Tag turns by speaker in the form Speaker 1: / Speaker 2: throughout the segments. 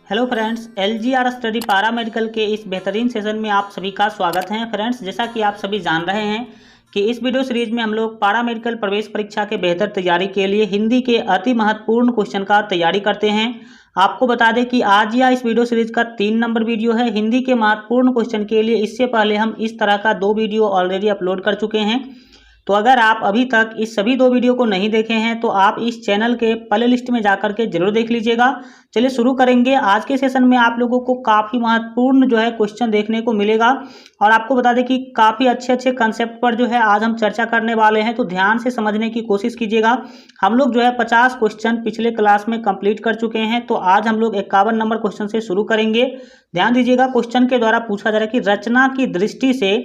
Speaker 1: Hello friends, LGR study पारा medical के इस बेहतरीन सेशन में आप सभी का स्वागत है। फ्रेंड्स, जैसा कि आप सभी जान रहे हैं कि इस वीडियो सीरीज में हम लोग पारा मेडिकल प्रवेश परीक्षा के बेहतर तैयारी के लिए हिंदी के अति महत्वपूर्ण क्वेश्चन का तैयारी करते हैं। आपको बता दें कि आज या इस वीडियो सीरीज का 3 नंबर वीडियो है हिंदी के महत्वपूर्ण क्वेश्चन के लिए। इससे पहले हम इस तरह का 2 वीडियो ऑलरेडी अपलोड कर चुके हैं। तो अगर आप अभी तक इस सभी 2 वीडियो को नहीं देखे हैं तो आप इस चैनल के प्ले लिस्ट में जाकर के जरूर देख लीजिएगा। चलिए शुरू करेंगे। आज के सेशन में आप लोगों को काफ़ी महत्वपूर्ण क्वेश्चन देखने को मिलेगा और आपको बता दें कि काफ़ी अच्छे कंसेप्ट पर आज हम चर्चा करने वाले हैं, तो ध्यान से समझने की कोशिश कीजिएगा। हम लोग 50 क्वेश्चन पिछले क्लास में कंप्लीट कर चुके हैं, तो आज हम लोग 51 नंबर क्वेश्चन से शुरू करेंगे। ध्यान दीजिएगा, क्वेश्चन के द्वारा पूछा जा रहा है कि रचना की दृष्टि से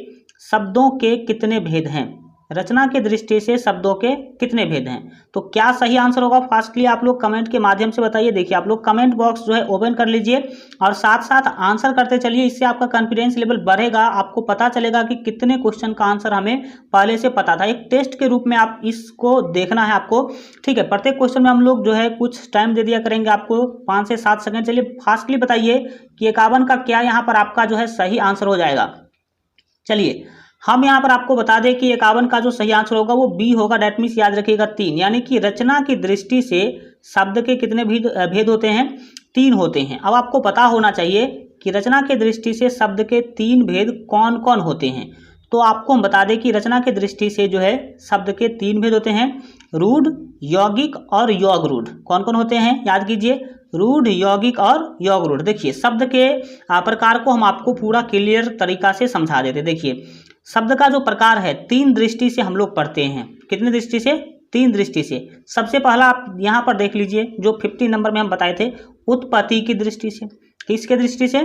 Speaker 1: शब्दों के कितने भेद हैं। रचना के दृष्टि से शब्दों के कितने भेद हैं, तो क्या सही आंसर होगा फास्टली आप लोग कमेंट के माध्यम से बताइए। देखिए, आप लोग कमेंट बॉक्स ओपन कर लीजिए और साथ साथ आंसर करते चलिए। इससे आपका कॉन्फिडेंस लेवल बढ़ेगा, आपको पता चलेगा कि कितने क्वेश्चन का आंसर हमें पहले से पता था। एक टेस्ट के रूप में आप इसको देखना है आपको, ठीक है। प्रत्येक क्वेश्चन में हम लोग कुछ टाइम दे दिया करेंगे आपको, 5 से 7 सेकंड। चलिए फास्टली बताइए कि 51 का क्या यहाँ पर आपका सही आंसर हो जाएगा। चलिए हम यहाँ पर आपको बता दें कि 51 का जो सही आंसर होगा वो बी होगा। डेट मीन्स याद रखिएगा 3, यानी कि रचना की दृष्टि से शब्द के कितने भेद होते हैं, 3 होते हैं। अब आपको पता होना चाहिए कि रचना के दृष्टि से शब्द के 3 भेद कौन कौन होते हैं। तो आपको हम बता दें कि रचना के दृष्टि से शब्द के 3 भेद होते हैं, रूढ़, यौगिक और योग रूढ़। कौन कौन होते हैं याद कीजिए, रूढ़, यौगिक और योग रूढ़। देखिए शब्द के प्रकार को हम आपको पूरा क्लियर तरीका से समझा देते। देखिए शब्द का जो प्रकार है 3 दृष्टि से हम लोग पढ़ते हैं। कितने दृष्टि से? 3 दृष्टि से। सबसे पहला आप यहाँ पर देख लीजिए, जो 50 नंबर में हम बताए थे, उत्पत्ति की दृष्टि से। किसके दृष्टि से?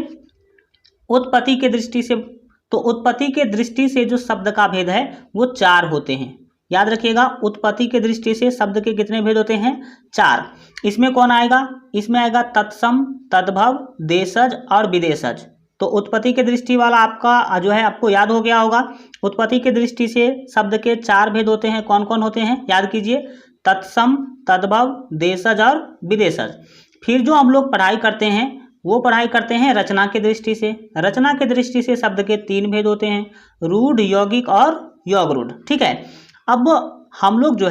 Speaker 1: उत्पत्ति के दृष्टि से। तो उत्पत्ति के दृष्टि से जो शब्द का भेद है वो 4 होते हैं। याद रखिएगा, उत्पत्ति के दृष्टि से शब्द के कितने भेद होते हैं? 4। इसमें कौन आएगा? इसमें आएगा तत्सम, तद्भव, देशज और विदेशज। तो उत्पत्ति के दृष्टि वाला आपका आपको याद हो गया होगा। उत्पत्ति के दृष्टि से शब्द के 4 भेद होते हैं। कौन कौन होते हैं याद कीजिए, तत्सम, तद्भव, देशज और विदेशज। फिर जो हम लोग पढ़ाई करते हैं वो पढ़ाई करते हैं रचना के दृष्टि से। रचना के दृष्टि से शब्द के 3 भेद होते हैं, रूढ़, यौगिक और योग रूढ़, ठीक है। अब हम लोग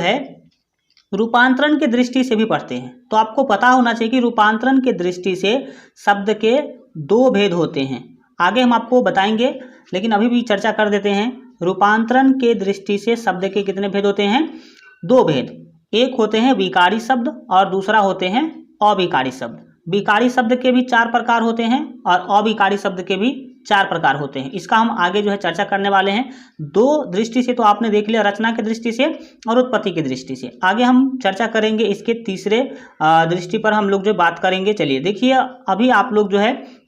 Speaker 1: रूपांतरण के दृष्टि से भी पढ़ते हैं। तो आपको पता होना चाहिए कि रूपांतरण के दृष्टि से शब्द के 2 भेद होते हैं। आगे हम आपको बताएंगे, लेकिन अभी भी चर्चा कर देते हैं। रूपांतरण के दृष्टि से शब्द के कितने भेद होते हैं? 2 भेद। एक होते हैं विकारी शब्द और दूसरा होते हैं अविकारी शब्द। विकारी शब्द के भी 4 प्रकार होते हैं और अविकारी शब्द के भी 4 प्रकार होते हैं। इसका हम आगे चर्चा करने वाले हैं। 2 दृष्टि से तो आपने देख लिया, रचना की दृष्टि से और उत्पत्ति की दृष्टि से। आगे हम चर्चा करेंगे इसके तीसरे दृष्टि पर हम लोग बात करेंगे। चलिए देखिए, अभी आप लोग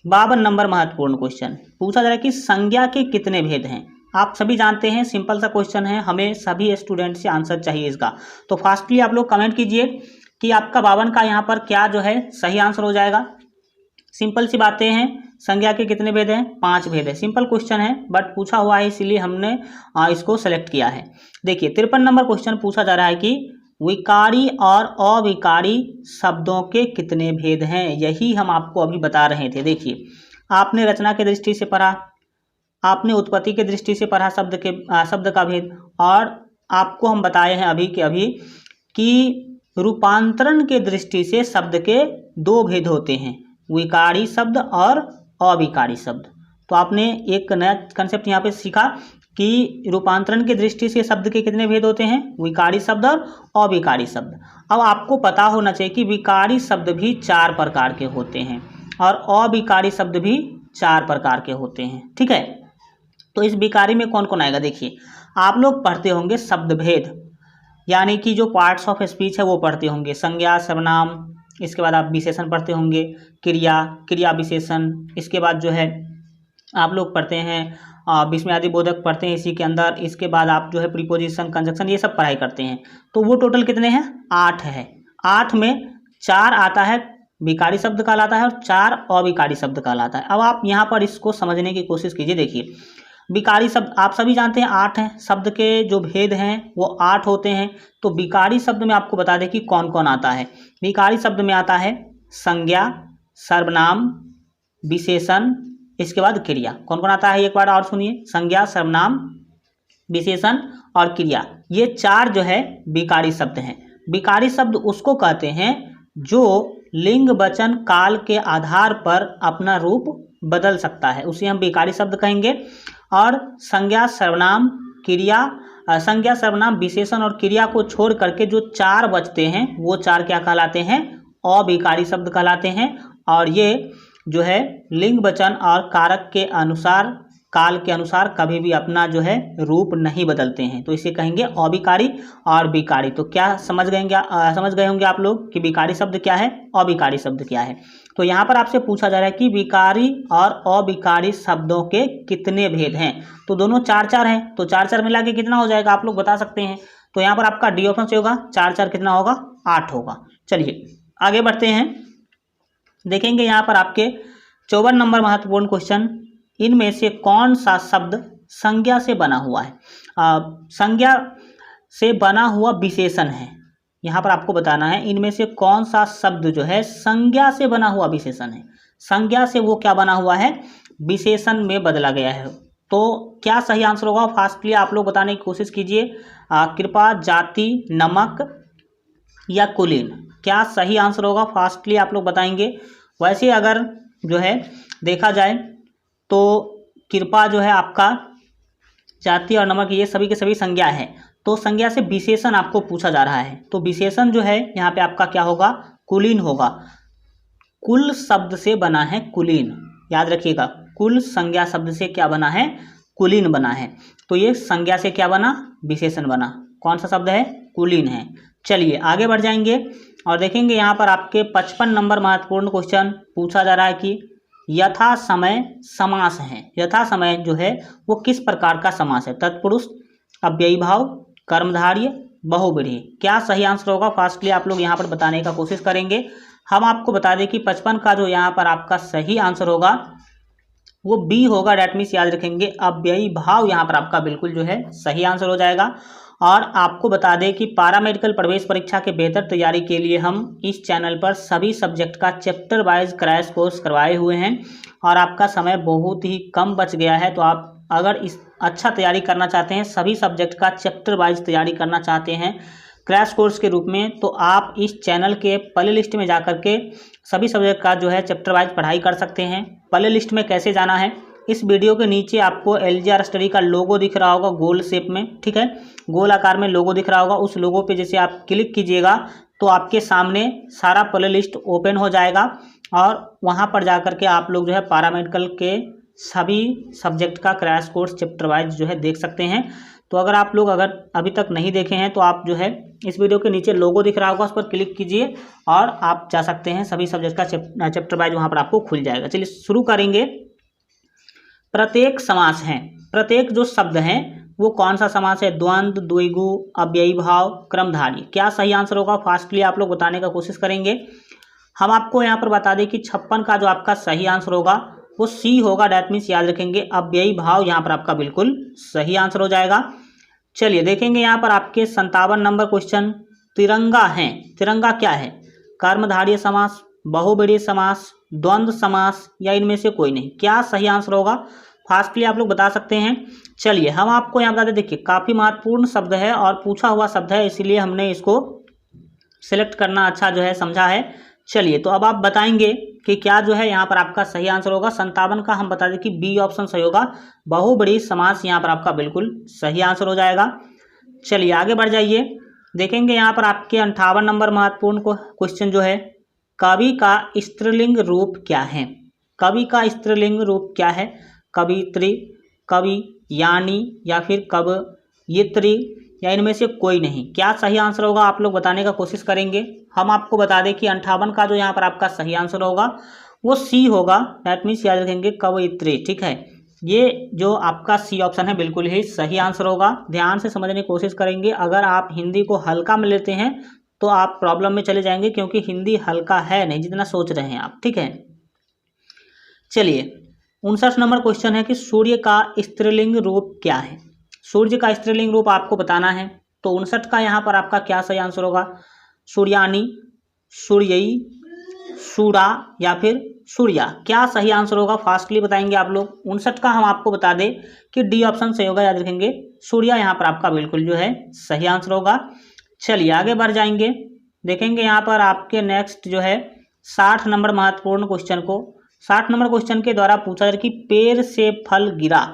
Speaker 1: 52 नंबर महत्वपूर्ण क्वेश्चन पूछा जा रहा है कि संज्ञा के कितने भेद हैं। आप सभी जानते हैं, सिंपल सा क्वेश्चन है, हमें सभी स्टूडेंट से आंसर चाहिए इसका। तो फास्टली आप लोग कमेंट कीजिए कि आपका 52 का यहाँ पर क्या सही आंसर हो जाएगा। सिंपल सी बातें हैं। संज्ञा के कितने भेद हैं? 5 भेद है। सिंपल क्वेश्चन है बट पूछा हुआ है, इसीलिए हमने इसको सेलेक्ट किया है। देखिए 53 नंबर क्वेश्चन पूछा जा रहा है कि विकारी और अविकारी शब्दों के कितने भेद हैं। यही हम आपको अभी बता रहे थे। देखिए आपने रचना के दृष्टि से पढ़ा, आपने उत्पत्ति के दृष्टि से पढ़ा शब्द का भेद, और आपको हम बताए हैं अभी के अभी कि रूपांतरण के दृष्टि से शब्द के 2 भेद होते हैं, विकारी शब्द और अविकारी शब्द। तो आपने एक नया कंसेप्ट यहाँ पे सीखा कि रूपांतरण की दृष्टि से शब्द के कितने भेद होते हैं, विकारी शब्द और अविकारी शब्द। अब आपको पता होना चाहिए कि विकारी शब्द भी 4 प्रकार के होते हैं और अविकारी शब्द भी 4 प्रकार के होते हैं, ठीक है। तो इस विकारी में कौन कौन आएगा? देखिए आप लोग पढ़ते होंगे शब्द भेद, यानी कि जो पार्ट्स ऑफ स्पीच है वो पढ़ते होंगे, संज्ञा, सर्वनाम, इसके बाद आप विशेषण पढ़ते होंगे, क्रिया, क्रिया विशेषण। इसके बाद आप लोग पढ़ते हैं विस्मयादि बोधक पढ़ते हैं इसी के अंदर। इसके बाद आप प्रीपोजिशन, कंजक्शन, ये सब पढ़ाई करते हैं। तो वो टोटल कितने हैं? 8 है। 8 में 4 आता है विकारी शब्द कहलाता है और 4 अविकारी शब्द कहलाता है। अब आप यहाँ पर इसको समझने की कोशिश कीजिए। देखिए विकारी शब्द आप सभी जानते हैं 8 हैं, शब्द के जो भेद हैं वो 8 होते हैं। तो विकारी शब्द में आपको बता दें कि कौन कौन आता है। विकारी शब्द में आता है संज्ञा, सर्वनाम, विशेषण, इसके बाद क्रिया। कौन कौन आता है एक बार और सुनिए। संज्ञा, सर्वनाम, विशेषण और क्रिया, ये चार जो है विकारी शब्द हैं। विकारी शब्द उसको कहते हैं जो लिंग वचन काल के आधार पर अपना रूप बदल सकता है, उसे हम विकारी शब्द कहेंगे। और संज्ञा, सर्वनाम, क्रिया, संज्ञा, सर्वनाम, विशेषण और क्रिया को छोड़ करके जो चार बचते हैं वो चार क्या कहलाते हैं? अविकारी शब्द कहलाते हैं। और ये जो है लिंग वचन और कारक के अनुसार, काल के अनुसार कभी भी अपना जो है रूप नहीं बदलते हैं, तो इसे कहेंगे अविकारी और विकारी। तो क्या समझ गए होंगे आप लोग कि विकारी शब्द क्या है, अविकारी शब्द क्या है। तो यहाँ पर आपसे पूछा जा रहा है कि विकारी और अविकारी शब्दों के कितने भेद हैं। तो दोनों चार चार हैं, तो चार चार मिला के कितना हो जाएगा आप लोग बता सकते हैं। तो यहाँ पर आपका डी ऑप्शन से होगा, चार चार कितना होगा? 8 होगा। चलिए आगे बढ़ते हैं, देखेंगे यहाँ पर आपके 54 नंबर महत्वपूर्ण क्वेश्चन, इनमें से कौन सा शब्द संज्ञा से बना हुआ है? संज्ञा से बना हुआ विशेषण है। यहाँ पर आपको बताना है इनमें से कौन सा शब्द जो है संज्ञा से बना हुआ विशेषण है। संज्ञा से वो क्या बना हुआ है? विशेषण में बदला गया है। तो क्या सही आंसर होगा? फास्टली आप लोग बताने की कोशिश कीजिए। कृपा, जाति, नमक या कुलीन, क्या सही आंसर होगा? फास्टली आप लोग बताएंगे। वैसे अगर जो है देखा जाए तो कृपा जो है आपका, जाति और नमक ये सभी के सभी संज्ञा है। तो संज्ञा से विशेषण आपको पूछा जा रहा है, तो विशेषण जो है यहाँ पे आपका क्या होगा? कुलीन होगा। कुल शब्द से बना है कुलीन, याद रखिएगा। कुल संज्ञा शब्द से क्या बना है? कुलीन बना है। तो ये संज्ञा से क्या बना? विशेषण बना। कौन सा शब्द है? कुलीन है। चलिए आगे बढ़ जाएंगे और देखेंगे यहाँ पर आपके 55 नंबर महत्वपूर्ण क्वेश्चन पूछा जा रहा है कि यथा समय समास है। यथा समय जो है वो किस प्रकार का समास है? तत्पुरुष, अव्ययी भाव, कर्मधारय, बहुव्रीहि। क्या सही आंसर होगा? फास्टली आप लोग यहाँ पर बताने का कोशिश करेंगे। हम आपको बता दें कि 55 का जो यहाँ पर आपका सही आंसर होगा वो बी होगा। डैट मीन्स याद रखेंगे अव्ययी भाव यहाँ पर आपका बिल्कुल जो है सही आंसर हो जाएगा। और आपको बता दें कि पारा मेडिकल प्रवेश परीक्षा के बेहतर तैयारी के लिए हम इस चैनल पर सभी सब्जेक्ट का चैप्टर वाइज क्रैश कोर्स करवाए हुए हैं और आपका समय बहुत ही कम बच गया है। तो आप अगर इस अच्छा तैयारी करना चाहते हैं, सभी सब्जेक्ट का चैप्टर वाइज तैयारी करना चाहते हैं क्रैश कोर्स के रूप में, तो आप इस चैनल के प्ले लिस्ट में जाकर के सभी सब्जेक्ट का जो है चैप्टर वाइज पढ़ाई कर सकते हैं। प्ले लिस्ट में कैसे जाना है? इस वीडियो के नीचे आपको LGR स्टडी का लोगो दिख रहा होगा गोल शेप में, ठीक है, गोल आकार में लोगो दिख रहा होगा। उस लोगो पे जैसे आप क्लिक कीजिएगा तो आपके सामने सारा प्ले लिस्ट ओपन हो जाएगा और वहाँ पर जाकर के आप लोग जो है पारामेडिकल के सभी सब्जेक्ट का क्रैश कोर्स चैप्टर वाइज जो है देख सकते हैं। तो अगर आप लोग अगर अभी तक नहीं देखे हैं तो आप जो है इस वीडियो के नीचे लोगो दिख रहा होगा, उस पर क्लिक कीजिए और आप जा सकते हैं। सभी सब्जेक्ट का चैप्टर वाइज वहाँ पर आपको खुल जाएगा। चलिए शुरू करेंगे। प्रत्येक समास है, प्रत्येक जो शब्द हैं वो कौन सा समास है? द्वंद्व, द्विगु, अव्ययी भाव, क्रमधारय। क्या सही आंसर होगा? फास्टली आप लोग बताने का कोशिश करेंगे। हम आपको यहाँ पर बता दें कि 56 का जो आपका सही आंसर होगा वो सी होगा। डैट मीन्स याद रखेंगे अव्ययी भाव यहाँ पर आपका बिल्कुल सही आंसर हो जाएगा। चलिए देखेंगे यहाँ पर आपके 57 नंबर क्वेश्चन, तिरंगा है। तिरंगा क्या है? कर्मधारय समास, बहुव्रीहि समास, द्वंद्व समास या इनमें से कोई नहीं। क्या सही आंसर होगा? फास्टली आप लोग बता सकते हैं। चलिए हम आपको यहाँ बता दें, देखिए काफ़ी महत्वपूर्ण शब्द है और पूछा हुआ शब्द है, इसीलिए हमने इसको सिलेक्ट करना अच्छा जो है समझा है। चलिए तो अब आप बताएंगे कि क्या जो है यहाँ पर आपका सही आंसर होगा। 57 का हम बता दें कि बी ऑप्शन सही होगा। बहुव्रीहि समास यहाँ पर आपका बिल्कुल सही आंसर हो जाएगा। चलिए आगे बढ़ जाइए, देखेंगे यहाँ पर आपके 58 नंबर महत्वपूर्ण क्वेश्चन जो है, कवि का स्त्रीलिंग रूप क्या है? कवि का स्त्रीलिंग रूप क्या है? कवित्री, कवि, यानी या फिर कवयित्री या इनमें से कोई नहीं। क्या सही आंसर होगा? आप लोग बताने का कोशिश करेंगे। हम आपको बता दें कि 58 का जो यहाँ पर आपका सही आंसर होगा वो सी होगा। दैट मीन्स याद रखेंगे कवयित्री, ठीक है। ये जो आपका सी ऑप्शन है बिल्कुल ही सही आंसर होगा। ध्यान से समझने की कोशिश करेंगे। अगर आप हिंदी को हल्का में लेते हैं तो आप प्रॉब्लम में चले जाएंगे, क्योंकि हिंदी हल्का है नहीं जितना सोच रहे हैं आप, ठीक है। चलिए 59 नंबर क्वेश्चन है कि सूर्य का स्त्रीलिंग रूप क्या है? सूर्य का स्त्रीलिंग रूप आपको बताना है। तो 59 का यहाँ पर आपका क्या सही आंसर होगा? सूर्यानी, सूर्यई, सूरा या फिर सूर्या, क्या सही आंसर होगा फास्टली बताएंगे आप लोग। 59 का हम आपको बता दें कि डी ऑप्शन सही होगा, याद रखेंगे सूर्या यहाँ पर आपका बिल्कुल जो है सही आंसर होगा। चलिए आगे बढ़ जाएंगे, देखेंगे यहाँ पर आपके नेक्स्ट जो है 60 नंबर महत्वपूर्ण क्वेश्चन को। 60 नंबर क्वेश्चन के द्वारा पूछा जाए कि पेड़ से फल गिरा,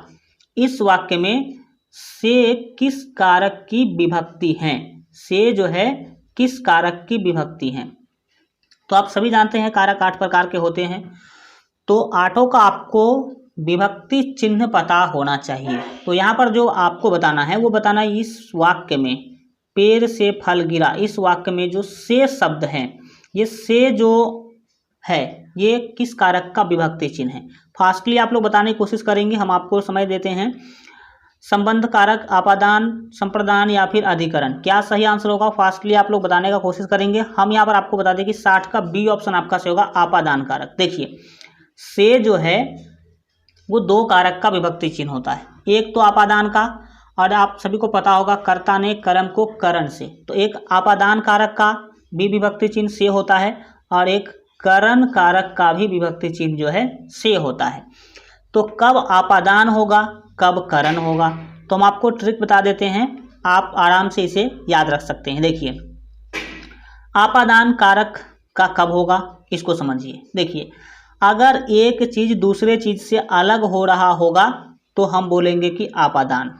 Speaker 1: इस वाक्य में से किस कारक की विभक्ति है। से जो है किस कारक की विभक्ति है। तो आप सभी जानते हैं कारक 8 प्रकार के होते हैं, तो आठों का आपको विभक्ति चिन्ह पता होना चाहिए। तो यहाँ पर जो आपको बताना है वो बताना है इस वाक्य में पेड़ से फल गिरा, इस वाक्य में जो से शब्द है, ये से जो है ये किस कारक का विभक्ति चिन्ह है। फास्टली आप लोग बताने की कोशिश करेंगे, हम आपको समय देते हैं। संबंध कारक, आपादान, संप्रदान या फिर अधिकरण, क्या सही आंसर होगा फास्टली आप लोग बताने का कोशिश करेंगे। हम यहाँ पर आपको बता दें कि 60 का बी ऑप्शन आपका सही होगा, आपादान कारक। देखिए से जो है वो दो कारक का विभक्ति चिन्ह होता है, एक तो आपादान का, और आप सभी को पता होगा कर्ता ने कर्म को करण से, तो एक आपादान कारक का भी विभक्ति चिन्ह से होता है और एक करण कारक का भी विभक्ति चिन्ह जो है से होता है। तो कब आपादान होगा कब करण होगा, तो हम आपको ट्रिक बता देते हैं, आप आराम से इसे याद रख सकते हैं। देखिए आपादान कारक का कब होगा इसको समझिए। देखिए अगर एक चीज दूसरे चीज से अलग हो रहा होगा तो हम बोलेंगे कि आपादान।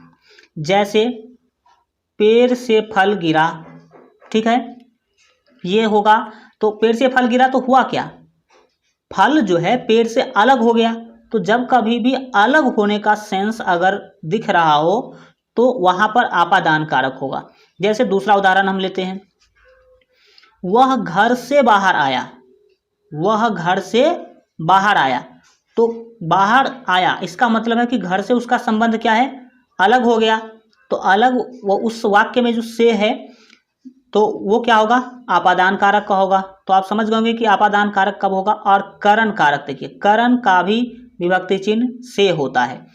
Speaker 1: जैसे पेड़ से फल गिरा, ठीक है, ये होगा। तो पेड़ से फल गिरा तो हुआ क्या, फल जो है पेड़ से अलग हो गया। तो जब कभी भी अलग होने का सेंस अगर दिख रहा हो तो वहां पर आपादान कारक होगा। जैसे दूसरा उदाहरण हम लेते हैं, वह घर से बाहर आया, वह घर से बाहर आया, तो बाहर आया इसका मतलब है कि घर से उसका संबंध क्या है, अलग हो गया। तो अलग वो उस वाक्य में जो से है तो वो क्या होगा, आपादान कारक का होगा। तो आप समझ गए कि आपादान कारक कब होगा। और करण कारक, देखिए करण का भी विभक्ति चिन्ह से होता है।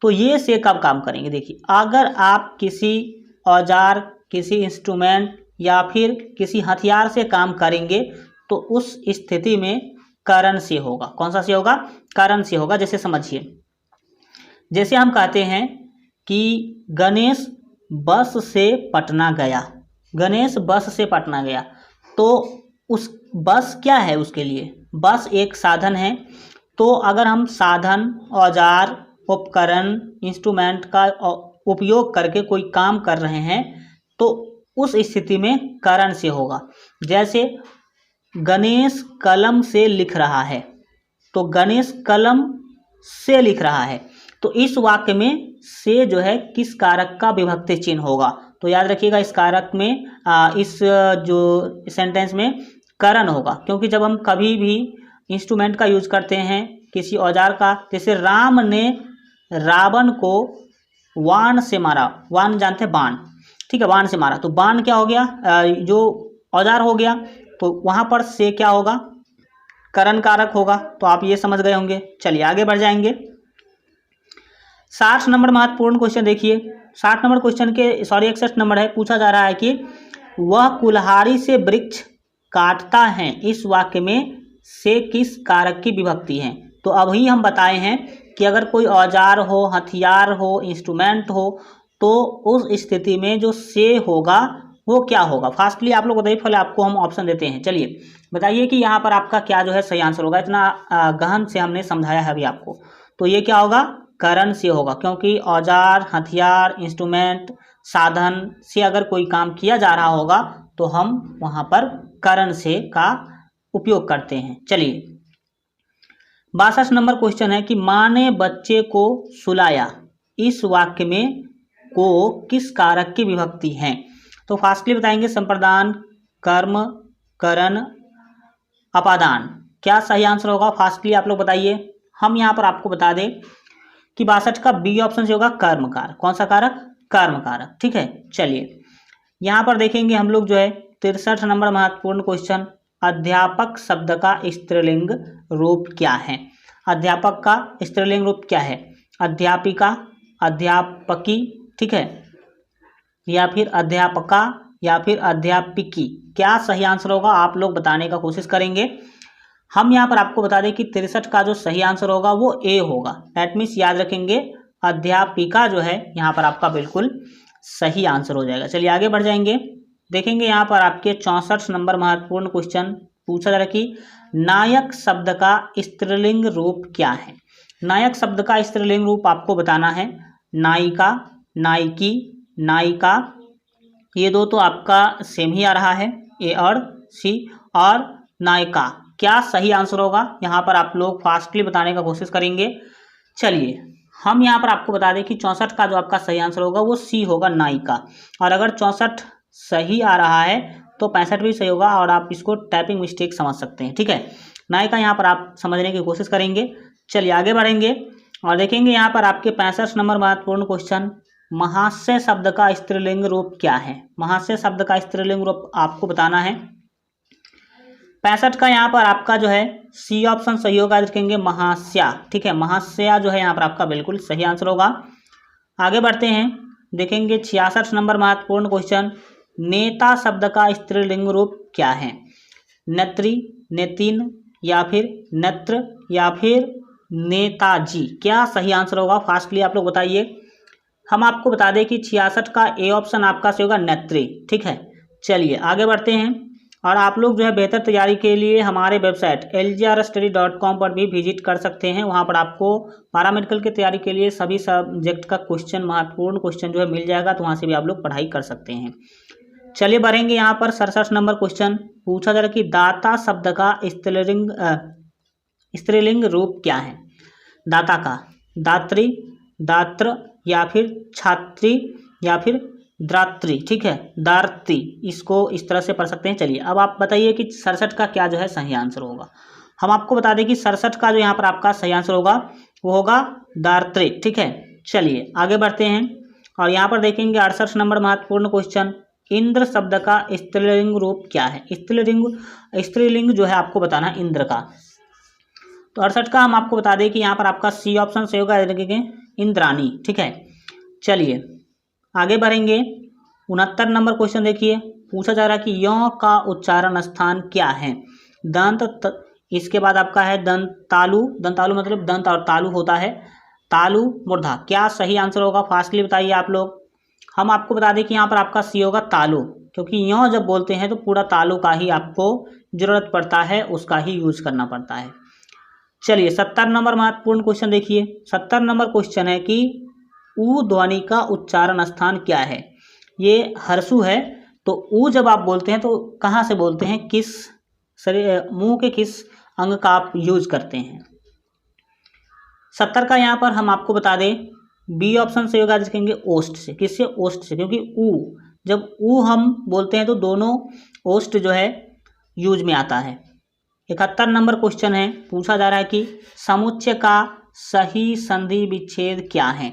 Speaker 1: तो ये से कब काम करेंगे, देखिए अगर आप किसी औजार, किसी इंस्ट्रूमेंट या फिर किसी हथियार से काम करेंगे तो उस स्थिति में करण से होगा। कौन सा से होगा, करण से होगा। जैसे समझिए, जैसे हम कहते हैं कि गणेश बस से पटना गया, गणेश बस से पटना गया, तो उस बस क्या है, उसके लिए बस एक साधन है। तो अगर हम साधन, औजार, उपकरण, इंस्ट्रूमेंट का उपयोग करके कोई काम कर रहे हैं तो उस स्थिति में करण से होगा। जैसे गणेश कलम से लिख रहा है, तो गणेश कलम से लिख रहा है, तो इस वाक्य में से जो है किस कारक का विभक्ति चिन्ह होगा। तो याद रखिएगा इस कारक में इस जो सेंटेंस में करण होगा, क्योंकि जब हम कभी भी इंस्ट्रूमेंट का यूज करते हैं किसी औजार का, जैसे राम ने रावण को वाण से मारा, वाण जानते हैं बाण, ठीक है, बाण से मारा, तो बाण क्या हो गया, जो औजार हो गया, तो वहां पर से क्या होगा, करण कारक होगा। तो आप ये समझ गए होंगे। चलिए आगे बढ़ जाएंगे। 60 नंबर महत्वपूर्ण क्वेश्चन देखिए। 60 नंबर क्वेश्चन के 61 नंबर है, पूछा जा रहा है कि वह कुल्हाड़ी से वृक्ष काटता है, इस वाक्य में से किस कारक की विभक्ति है। तो अभी हम बताए हैं कि अगर कोई औजार हो, हथियार हो, इंस्ट्रूमेंट हो, तो उस स्थिति में जो से होगा वो क्या होगा। फास्टली आप लोग बताइए, पहले आपको हम ऑप्शन देते हैं। चलिए बताइए कि यहाँ पर आपका क्या जो है सही आंसर होगा। इतना गहन से हमने समझाया है अभी आपको। तो ये क्या होगा, करण से होगा, क्योंकि औजार, हथियार, इंस्ट्रूमेंट, साधन से अगर कोई काम किया जा रहा होगा तो हम वहाँ पर करण से का उपयोग करते हैं। चलिए 62 नंबर क्वेश्चन है कि माँ ने बच्चे को सुलाया, इस वाक्य में को किस कारक की विभक्ति है। तो फास्टली बताएंगे, संप्रदान, कर्म, करण, अपादान, क्या सही आंसर होगा फास्टली आप लोग बताइए। हम यहाँ पर आपको बता दें कि 62 का बी ऑप्शन से होगा कर्म कारक। कौन सा कारक, कर्म कारक, ठीक है। चलिए यहाँ पर देखेंगे हम लोग जो है 63 नंबर महत्वपूर्ण क्वेश्चन, अध्यापक शब्द का स्त्रीलिंग रूप क्या है। अध्यापक का स्त्रीलिंग रूप क्या है, अध्यापिका, अध्यापकी, ठीक है, या फिर अध्यापका या फिर अध्यापिकी, क्या सही आंसर होगा आप लोग बताने का कोशिश करेंगे। हम यहाँ पर आपको बता दें कि 63 का जो सही आंसर होगा वो ए होगा। दैट मीन्स याद रखेंगे अध्यापिका जो है यहाँ पर आपका बिल्कुल सही आंसर हो जाएगा। चलिए आगे बढ़ जाएंगे। देखेंगे यहाँ पर आपके 64 नंबर महत्वपूर्ण क्वेश्चन पूछा जा रहा है कि नायक शब्द का स्त्रीलिंग रूप क्या है। नायक शब्द का स्त्रीलिंग रूप आपको बताना है। नायिका, नायिकी, नायिका, ये दो तो आपका सेम ही आ रहा है, ए और सी। और नायिका, क्या सही आंसर होगा यहाँ पर आप लोग फास्टली बताने का कोशिश करेंगे। चलिए हम यहाँ पर आपको बता दें कि 64 का जो आपका सही आंसर होगा वो सी होगा, नायिका। और अगर 64 सही आ रहा है तो 65 भी सही होगा और आप इसको टाइपिंग मिस्टेक समझ सकते हैं, ठीक है। नायिका यहाँ पर आप समझने की कोशिश करेंगे। चलिए आगे बढ़ेंगे और देखेंगे यहाँ पर आपके 65 नंबर महत्वपूर्ण क्वेश्चन, महास्य शब्द का स्त्रीलिंग रूप क्या है। महास्य शब्द का स्त्रीलिंग रूप आपको बताना है। 65 का यहाँ पर आपका जो है सी ऑप्शन सही होगा, देखेंगे महास्या, ठीक है। महास्या जो है यहाँ पर आपका बिल्कुल सही आंसर होगा। आगे बढ़ते हैं, देखेंगे 66 नंबर महत्वपूर्ण क्वेश्चन, नेता शब्द का स्त्रीलिंग रूप क्या है। नेत्री, नेतिन, या फिर नेत्र, या फिर नेताजी, क्या सही आंसर होगा फास्टली आप लोग बताइए। हम आपको बता दें कि 66 का ए ऑप्शन आपका सही होगा, नेत्री, ठीक है। चलिए आगे बढ़ते हैं और आप लोग जो है बेहतर तैयारी के लिए हमारे वेबसाइट lgrstudy.com पर भी विजिट कर सकते हैं। वहां पर आपको पैरामेडिकल की तैयारी के लिए सभी सब्जेक्ट का क्वेश्चन, महत्वपूर्ण क्वेश्चन जो है मिल जाएगा, तो वहां से भी आप लोग पढ़ाई कर सकते हैं। चलिए बढ़ेंगे यहाँ पर 67 नंबर क्वेश्चन पूछा जा रहा है कि दाता शब्द का स्त्रीलिंग रूप क्या है। दाता का दात्री, दात्र, या फिर छात्री, या फिर द्रात्री, ठीक है, दार्ती, इसको इस तरह से पढ़ सकते हैं। चलिए अब आप बताइए कि 67 का क्या जो है सही आंसर होगा। हम आपको बता दें कि 67 का जो यहाँ पर आपका सही आंसर होगा वो होगा दार्त्री, ठीक है। चलिए आगे बढ़ते हैं और यहाँ पर देखेंगे 68 नंबर महत्वपूर्ण क्वेश्चन, इंद्र शब्द का स्त्रीलिंग रूप क्या है। स्त्रीलिंग जो है आपको बताना है इंद्र का। तो 68 का हम आपको बता दें कि यहाँ पर आपका सी ऑप्शन सही होगा, देखेंगे इंद्राणी, ठीक है। चलिए आगे बढ़ेंगे। 69 नंबर क्वेश्चन देखिए, पूछा जा रहा है कि यों का उच्चारण स्थान क्या है। इसके बाद आपका है दंतालु, दंतालु मतलब दंत और तालु होता है, तालु मूर्धा, क्या सही आंसर होगा फास्टली बताइए आप लोग। हम आपको बता दें कि यहाँ पर आपका सी होगा तालु, क्योंकि यों जब बोलते हैं तो पूरा तालु का ही आपको जरूरत पड़ता है, उसका ही यूज करना पड़ता है। चलिए 70 नंबर महत्वपूर्ण क्वेश्चन देखिए। 70 नंबर क्वेश्चन है कि ऊ ध्वनि का उच्चारण स्थान क्या है। ये हर्षु है, तो ऊ जब आप बोलते हैं तो कहाँ से बोलते हैं, किस शरीर, मुंह के किस अंग का आप यूज करते हैं। 70 का यहाँ पर हम आपको बता दें बी ऑप्शन से होगा, देखेंगे ओष्ठ से। किससे, ओष्ठ से, क्योंकि ऊ जब ऊ हम बोलते हैं तो दोनों ओष्ठ जो है यूज में आता है। 71 नंबर क्वेश्चन है, पूछा जा रहा है कि समुच्चय का सही संधि विच्छेद क्या है।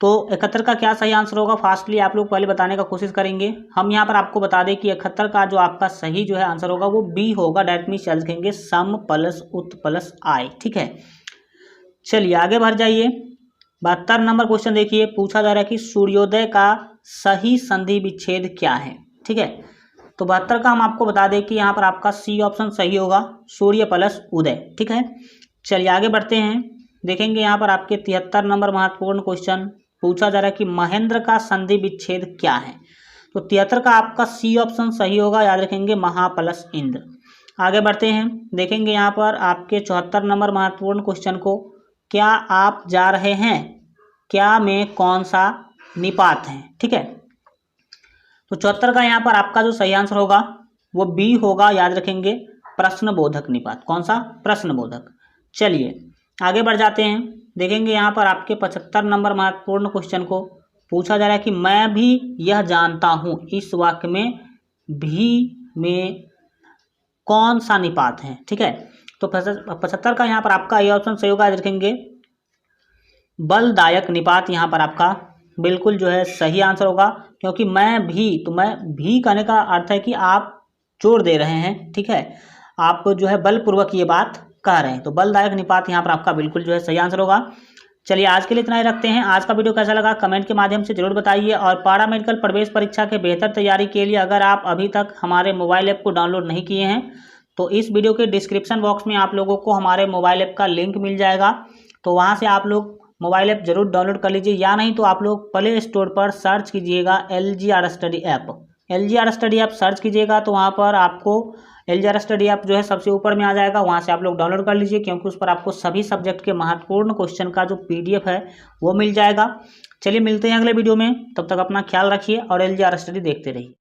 Speaker 1: तो 71 का क्या सही आंसर होगा फास्टली आप लोग पहले बताने का कोशिश करेंगे। हम यहाँ पर आपको बता दें कि 71 का जो आपका सही जो है आंसर होगा वो बी होगा, डेट मीन्स याद रखेंगे सम प्लस उत प्लस आय, ठीक है। चलिए आगे बढ़ जाइए। 72 नंबर क्वेश्चन देखिए, पूछा जा रहा है कि सूर्योदय का सही संधि विच्छेद क्या है, ठीक है। तो 72 का हम आपको बता दें कि यहाँ पर आपका सी ऑप्शन सही होगा, सूर्य प्लस उदय, ठीक है। चलिए आगे बढ़ते हैं, देखेंगे यहाँ पर आपके 73 नंबर महत्वपूर्ण क्वेश्चन पूछा जा रहा है कि महेंद्र का संधि विच्छेद क्या है। तो 73 का आपका सी ऑप्शन सही होगा, याद रखेंगे महा प्लस इंद्र। आगे बढ़ते हैं, देखेंगे यहाँ पर आपके 74 नंबर महत्वपूर्ण क्वेश्चन को, क्या आप जा रहे हैं, क्या में कौन सा निपात है, ठीक है। तो 74 का यहाँ पर आपका जो सही आंसर होगा वो बी होगा, याद रखेंगे प्रश्नबोधक निपात। कौन सा, प्रश्नबोधक। चलिए आगे बढ़ जाते हैं, देखेंगे यहाँ पर आपके 75 नंबर महत्वपूर्ण क्वेश्चन को पूछा जा रहा है कि मैं भी यह जानता हूँ, इस वाक्य में भी में कौन सा निपात है, ठीक है। तो 75 का यहाँ पर आपका ये ऑप्शन सही होगा, देखेंगे बलदायक निपात यहाँ पर आपका बिल्कुल जो है सही आंसर होगा, क्योंकि मैं भी, तो मैं भी कहने का अर्थ है कि आप जोर दे रहे हैं, ठीक है, आप जो है बलपूर्वक ये बात कह रहे हैं, तो बलदायक निपात यहाँ पर आपका बिल्कुल जो है सही आंसर होगा। चलिए आज के लिए इतना ही रखते हैं। आज का वीडियो कैसा लगा कमेंट के माध्यम से जरूर बताइए, और पैरामेडिकल प्रवेश परीक्षा के बेहतर तैयारी के लिए अगर आप अभी तक हमारे मोबाइल ऐप को डाउनलोड नहीं किए हैं तो इस वीडियो के डिस्क्रिप्शन बॉक्स में आप लोगों को हमारे मोबाइल ऐप का लिंक मिल जाएगा, तो वहाँ से आप लोग मोबाइल ऐप जरूर डाउनलोड कर लीजिए, या नहीं तो आप लोग प्ले स्टोर पर सर्च कीजिएगा LGR study app. LGR study app search कीजिएगा तो वहाँ पर आपको LGR स्टडी ऐप जो है सबसे ऊपर में आ जाएगा, वहाँ से आप लोग डाउनलोड कर लीजिए, क्योंकि उस पर आपको सभी सब्जेक्ट के महत्वपूर्ण क्वेश्चन का जो PDF है वो मिल जाएगा। चलिए मिलते हैं अगले वीडियो में, तब तक अपना ख्याल रखिए और LGR स्टडी देखते रहिए।